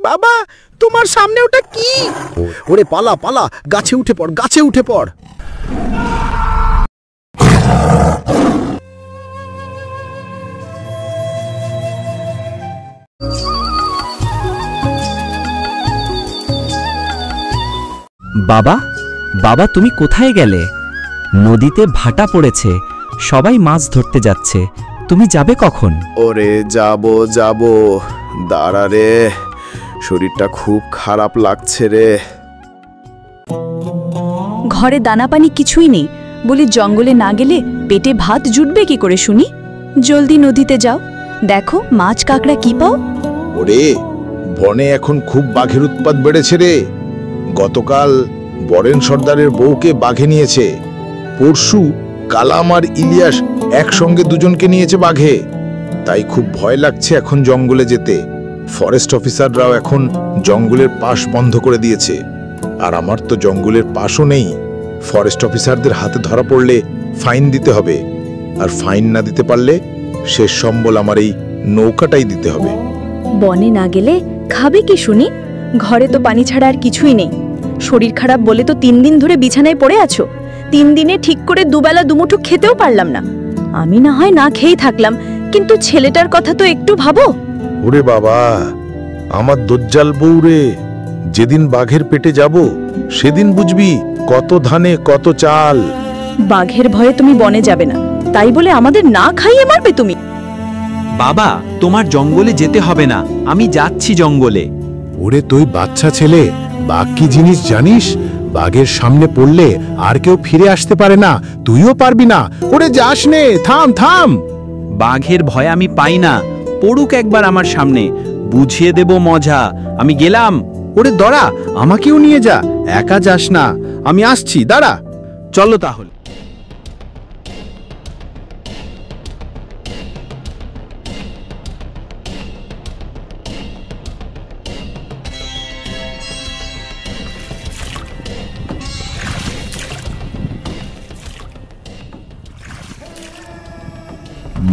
বাবা, তোমার সামনে ওটা কি? ওরে পালা পালা, গাছে উঠে পড়, গাছে উঠে পড়। বাবা, বাবা তুমি কোথায় গেলে? নদীতে ভাটা পড়েছে, সবাই মাছ ধরতে যাচ্ছে, তুমি যাবে কখন? ওরে যাব যাব, দাঁড়া রে, শরীরটা খুব খারাপ লাগছে রে। ঘরে দানা পানি কিছুই নেই, বলি জঙ্গলে না গেলে পেটে ভাত জুটবে কি করে শুনি? জলদি নদীতে যাও, দেখো মাছ কাঁকড়া কি পাও। ওরে, বনে এখন খুব বাঘের উৎপাত বেড়েছে রে। গতকাল বরেন সর্দারের বউকে বাঘে নিয়েছে, পরশু কালাম আর ইলিয়াস একসঙ্গে দুজনকে নিয়েছে বাঘে। তাই খুব ভয় লাগছে এখন জঙ্গলে যেতে। ফরেস্ট অফিসাররাও এখন জঙ্গলের পাশ বন্ধ করে দিয়েছে, আর আমার তো জঙ্গলের পাশও নেই। ফরেস্ট অফিসারদের হাতে ধরা পড়লে ফাইন দিতে হবে, আর ফাইন না দিতে পারলে শেষ সম্বল আমার এই নৌকাটাই দিতে হবে। বনে না গেলে খাবে কি শুনি? ঘরে তো পানি ছাড়া আর কিছুই নেই। শরীর খারাপ বলে তো 3 দিন ধরে বিছানায় পড়ে আছো। 3 দিনে ঠিক করে দুবেলা দুমুঠো খেতেও পারলাম না। আমি না হয় না খেয়েই থাকলাম, কিন্তু ছেলেটার কথা তো একটু ভাবো। ওরে বাবা, আমার দজ্জাল বউ রে, যেদিন বাঘের পেটে যাব সেদিন বুঝবি কত ধানে কত চাল। বাঘের ভয়ে তুমি বনে যাবে না, তাই বলে আমাদের না খাইয়ে মারবে তুমি? বাবা, তোমার জঙ্গলে যেতে হবে না, আমি যাচ্ছি জঙ্গলে। ওরে তুই বাচ্চা ছেলে, বাঘ কি জিনিস জানিস? বাঘের সামনে পড়লে আর কেউ ফিরে আসতে পারে না, তুইও পারবি না। ওরে যাস নে, থাম থাম। বাঘের ভয় আমি পাই না, পড়ুক একবার আমার সামনে, বুঝিয়ে দেব মজা। আমি গেলাম। ওরে দড়া, আমাকেও নিয়ে যা, একা যাস না, আমি আসছি, দাঁড়া। চলো তাহলে।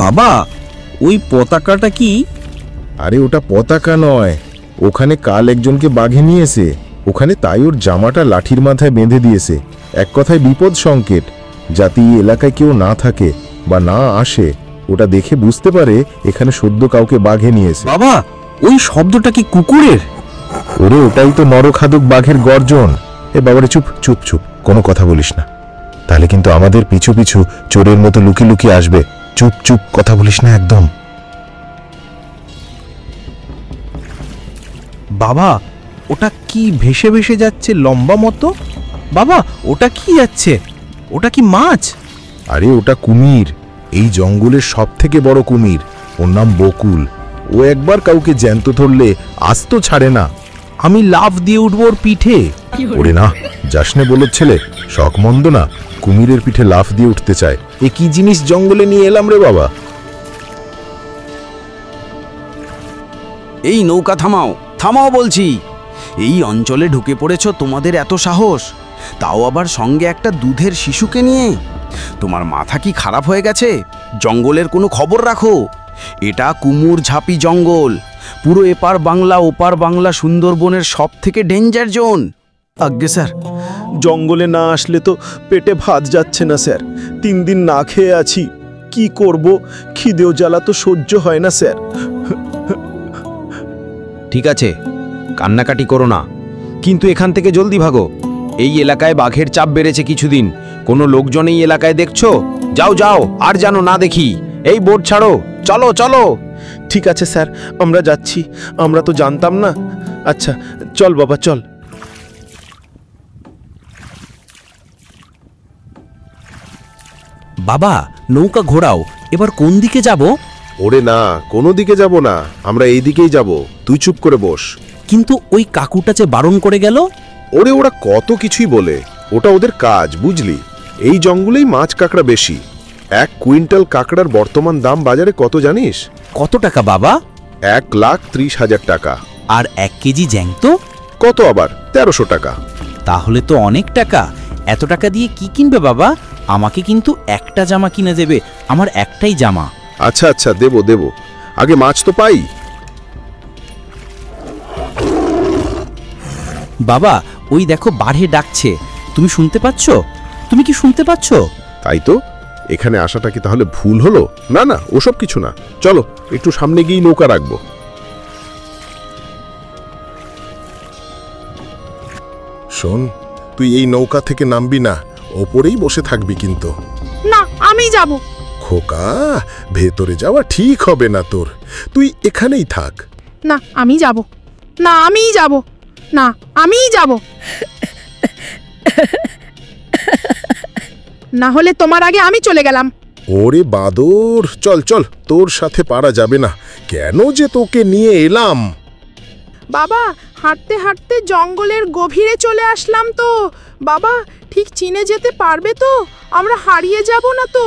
বাবা, ওই পতাকাটা কি? আরে ওটা পতাকা নয়, ওখানে কাল একজনকে বাঘে নিয়েছে, ওখানে তাই ওর জামাটা লাঠির মাথায় বেঁধে দিয়েছে। এক কথায় বিপদ সংকেত, যাতে এই এলাকায় কেউ না থাকে বা না আসে, ওটা দেখে বুঝতে পারে এখানে সদ্য কাউকে বাঘে নিয়েছে। বাবা, ওই শব্দটা কি কুকুরের? ওরে ওটাই তো নরখাদক বাঘের গর্জন। এ বাবারে চুপ চুপ চুপ, কোনো কথা বলিস না, তাহলে কিন্তু আমাদের পিছু পিছু চোরের মতো লুকিয়ে লুকিয়ে আসবে। চুপ চুপ, কথা বলিস না একদম। বাবা, ওটা কি ভেসে ভেসে যাচ্ছে লম্বা মতো? বাবা, ওটা কি যাচ্ছে? ওটা কি মাছ? আরে ওটা কুমির, এই জঙ্গলের সব থেকে বড় কুমির। ওর নাম বকুল। ও একবার কাউকে জ্যান্ত ধরলে আস্ত ছাড়ে না। আমি লাফ দিয়ে উঠবো ওর পিঠে। ওরে না, যাসনে বলদ ছেলে, শখ মন্দ না, কুমিরের পিঠে লাফ দিয়ে উঠতে চায়। এ কি জিনিস জঙ্গলে নিয়ে এলাম রে বাবা। এই নৌকা থামাও, থামাও বলছি। এই অঞ্চলে ঢুকে পড়েছ, তোমাদের এত সাহস, তাও আবার সঙ্গে একটা দুধের শিশুকে নিয়ে। তোমার মাথা কি খারাপ হয়ে গেছে? জঙ্গলের কোনো খবর রাখো। এটা কুমুর ঝাপি জঙ্গল, পুরো এপার বাংলা ওপার বাংলা সুন্দরবনের সব থেকে ডেঞ্জার জোন। আজ্ঞে স্যার, জঙ্গলে না আসলে তো পেটে ভাত যাচ্ছে না স্যার। 3 দিন না খেয়ে আছি, কি করব? খিদেও জ্বালা তো সহ্য হয় না স্যার। ঠিক আছে, কান্নাকাটি করো না, কিন্তু এখান থেকে জলদি ভাগো। এই এলাকায় বাঘের চাপ বেড়েছে কিছুদিন। কোনো লোকজন এই এলাকায় দেখছো? যাও যাও, আর জানো না দেখি। এই বোট ছাড়ো, চলো চলো। ঠিক আছে স্যার, আমরা যাচ্ছি, আমরা তো জানতাম না। আচ্ছা চল বাবা, চল। বাবা, নৌকা ঘোরাও, এবার কোন দিকে যাব? ওরে না, কোনো দিকে যাব না, আমরা এই দিকেই যাব, তুই চুপ করে বস। কিন্তু ওই কাকুটা যে বারণ করে গেল। ওরে ওরা কত কিছুই বলে, ওটা ওদের কাজ, বুঝলি। এই জঙ্গলেই মাছ কাঁকড়া বেশি। 1 কুইন্টাল কাঁকড়ার বর্তমান দাম বাজারে কত জানিস? কত টাকা বাবা? 1,30,000 টাকা। আর 1 কেজি জ্যাংতো? কত আবার? 1300 টাকা। তাহলে তো অনেক টাকা। এত টাকা দিয়ে কি কিনবে বাবা? আমাকে কিন্তু একটা জামা কিনে দেবে, আমার একটাই জামা। আচ্ছা আচ্ছা, দেব দেব, আগে মাছ তো পাই। বাবা ওই দেখো বাড়ে ডাকছে, তুমি শুনতে পাচ্ছ? তুমি কি শুনতে পাচ্ছ? তাই তো, এখানে আসাটা কি তাহলে ভুল হলো? না না, ওসব কিছু না, চলো একটু সামনে গিয়ে নৌকা রাখবো। শোন, তুই এই নৌকা থেকে নামবি না, ওপরেই বসে থাকবি কিন্তু। না, আমি যাব। খোকা, ভেতরে যাওয়া ঠিক হবে না তোর, তুই এখানেই থাক। না, আমি যাব। না, আমিই যাব। না, আমিই যাব। না হলে তোমার আগে আমি চলে গেলাম। ওরে বাদর, চল চল, তোর সাথে পারা যাবে না। কেন যে তোকে নিয়ে এলাম? বাবা, হাঁটতে হাঁটতে জঙ্গলের গভীরে চলে আসলাম তো। বাবা, ঠিক চিনে যেতে পারবে তো? আমরা হারিয়ে যাব না তো?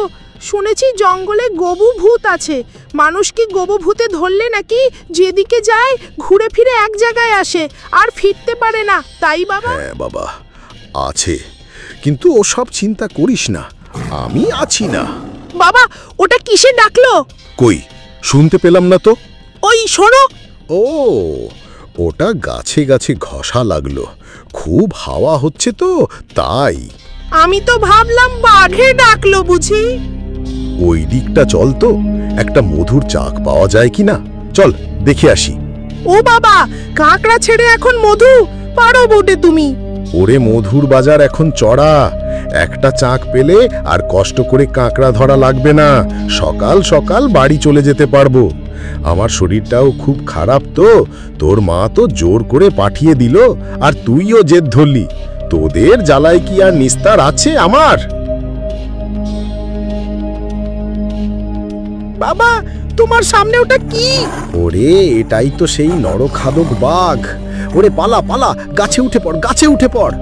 শুনেছি জঙ্গলে গবু ভূত আছে। মানুষ কি গবু ভূতে ধরলে নাকি যেদিকে যায় ঘুরে ফিরে এক জায়গায় আসে আর ফিরতে পারে না, তাই বাবা? হ্যাঁ বাবা, আছে, কিন্তু ওসব চিন্তা করিস না, আমি আছি না। বাবা, ওটা কিসে ডাকলো? কই, শুনতে পেলাম না তো। ওই শোনো। ও, ওটা গাছে গাছে ঘষা লাগলো, খুব হাওয়া হচ্ছে তো তাই। আমি তো ভাবলাম বাঘে ডাকলো বুঝি। ওই দিকটা চল তো, একটা মধুর চাক পাওয়া যায় কিনা, চল দেখে আসি। ও বাবা, কাঁকড়া ছেড়ে এখন মধু পারো বটে তুমি। ওরে, মধুর বাজার এখন চড়া, একটা চাক পেলে আর কষ্ট করে কাঁকড়া ধরা লাগবে না, সকাল সকাল বাড়ি চলে যেতে পারবো। আমার শরীরটাও খুব খারাপ তো, তোর মা তো জোর করে পাঠিয়ে দিল, আর তুইও জেদ ধরলি। তোদের জ্বালায় কি আর নিস্তার আছে আমার? বাবা, তোমার সামনে ওটা কি? ওরে, এটাই তো সেই নরখাদক বাঘ। ওরে পালা পালা, গাছে উঠে পড়, গাছে উঠে পড়।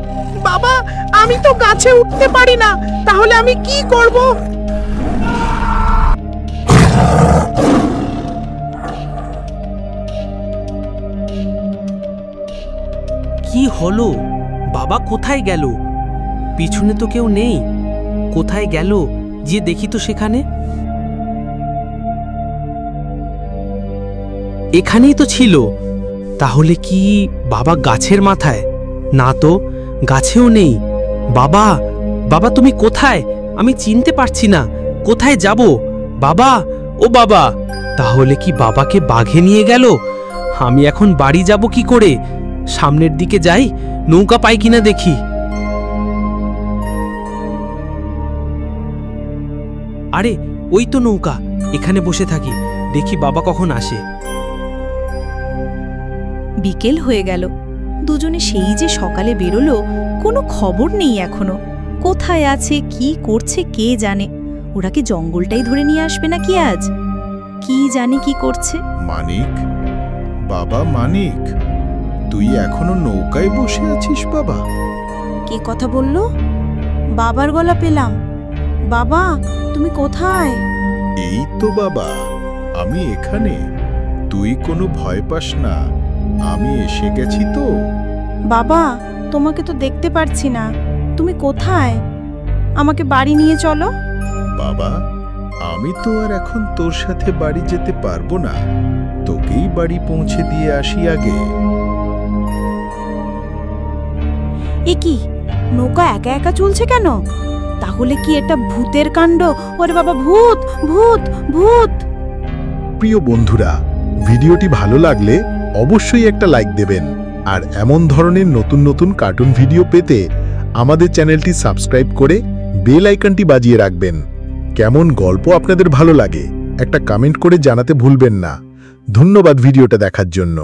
বাবা, আমি তো গাছে উঠতে পারি না, তাহলে আমি কি করব? কি হলো? বাবা কোথায় গেল? পিছনে তো কেউ নেই, কোথায় গেল যে দেখি তো। সেখানে, এখানেই তো ছিল। তাহলে কি বাবা গাছের মাথায়? না তো, গাছেও নেই। বাবা, বাবা তুমি কোথায়? আমি চিনতে পারছি না, কোথায় যাব? বাবা, ও বাবা, তাহলে কি বাবাকে বাঘে নিয়ে গেল? আমি এখন বাড়ি যাব কি করে? সামনের দিকে যাই, নৌকা পাই কিনা দেখি। আরে, ওই তো নৌকা, এখানে বসে থাকি, দেখি বাবা কখন আসে। বিকেল হয়ে গেল, দুজনে সেই যে সকালে বেরোলো, কোনো খবর নেই এখনো। কোথায় আছে, কি করছে কে জানে। ওরা কি জঙ্গলটাই ধরে নিয়ে আসবে নাকি আজ? কি জানে কি করছে। মানিক, বাবা মানিক, তুই এখনো নৌকায় বসে আছিস বাবা? কে কথা বলল? বাবার গলা পেলাম। বাবা, তুমি কোথায়? এই তো বাবা, আমি এখানে, তুই কোনো ভয় পাস না, আমি এসে গেছি তো। বাবা, তোমাকে তো দেখতে পারছি না, তুমি কোথায়? আমাকে বাড়ি নিয়ে চলো। বাবা, আমি তো আর এখন তোর সাথে বাড়ি যেতে পারবো না, তোকেই বাড়ি পৌঁছে দিয়ে আসি আগে। এ কি, নৌকা একা একা চলছে কেন? তাহলে কি এটা ভূতের কাণ্ড? ওরে বাবা, ভূত ভূত ভূত! প্রিয় বন্ধুরা, ভিডিওটি ভালো লাগলে অবশ্যই একটা লাইক দেবেন, আর এমন ধরনের নতুন নতুন কার্টুন ভিডিও পেতে আমাদের চ্যানেলটি সাবস্ক্রাইব করে বেল আইকনটি বাজিয়ে রাখবেন। কেমন গল্প আপনাদের ভালো লাগে একটা কমেন্ট করে জানাতে ভুলবেন না। ধন্যবাদ ভিডিওটা দেখার জন্য।